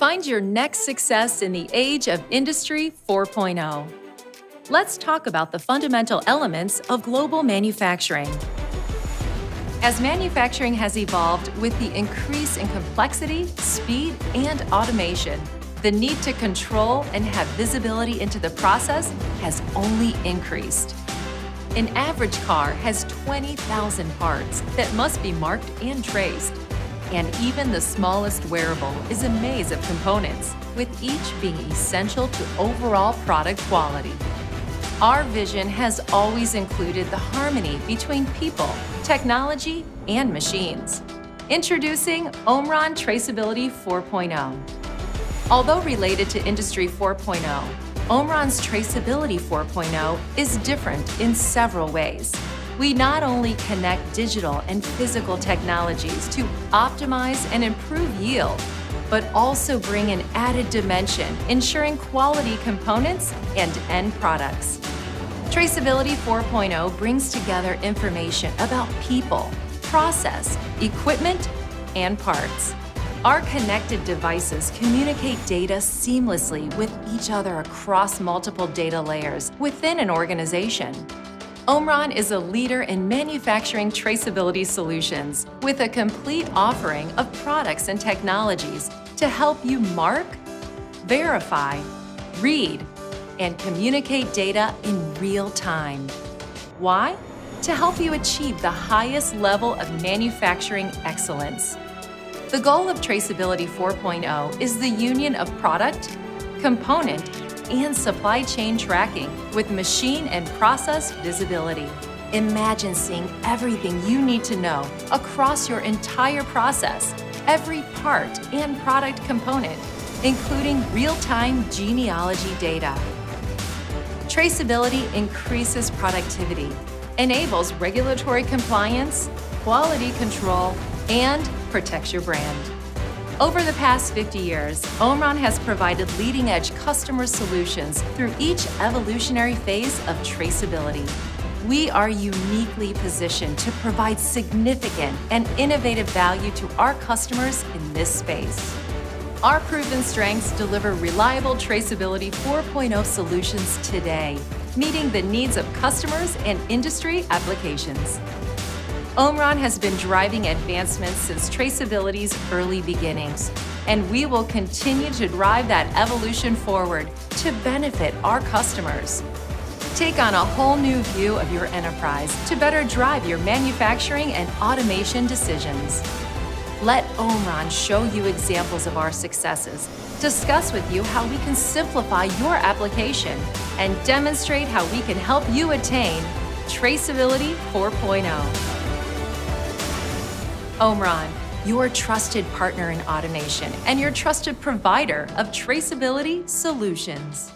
Find your next success in the age of Industry 4.0. Let's talk about the fundamental elements of global manufacturing. As manufacturing has evolved with the increase in complexity, speed, and automation, the need to control and have visibility into the process has only increased. An average car has 20,000 parts that must be marked and traced. And even the smallest wearable is a maze of components, with each being essential to overall product quality. Our vision has always included the harmony between people, technology, and machines. Introducing OMRON Traceability 4.0. Although related to Industry 4.0, OMRON's Traceability 4.0 is different in several ways. We not only connect digital and physical technologies to optimize and improve yield, but also bring an added dimension, ensuring quality components and end products. Traceability 4.0 brings together information about people, process, equipment, and parts. Our connected devices communicate data seamlessly with each other across multiple data layers within an organization. OMRON is a leader in manufacturing traceability solutions with a complete offering of products and technologies to help you mark, verify, read, and communicate data in real time. Why? To help you achieve the highest level of manufacturing excellence. The goal of Traceability 4.0 is the union of product, component, and supply chain tracking with machine and process visibility. Imagine seeing everything you need to know across your entire process, every part and product component, including real-time genealogy data. Traceability increases productivity, enables regulatory compliance, quality control, and protects your brand. Over the past 50 years, OMRON has provided leading-edge customer solutions through each evolutionary phase of traceability. We are uniquely positioned to provide significant and innovative value to our customers in this space. Our proven strengths deliver reliable Traceability 4.0 solutions today, meeting the needs of customers and industry applications. OMRON has been driving advancements since traceability's early beginnings, and we will continue to drive that evolution forward to benefit our customers. Take on a whole new view of your enterprise to better drive your manufacturing and automation decisions. Let OMRON show you examples of our successes, discuss with you how we can simplify your application, and demonstrate how we can help you attain Traceability 4.0. OMRON, your trusted partner in automation and your trusted provider of traceability solutions.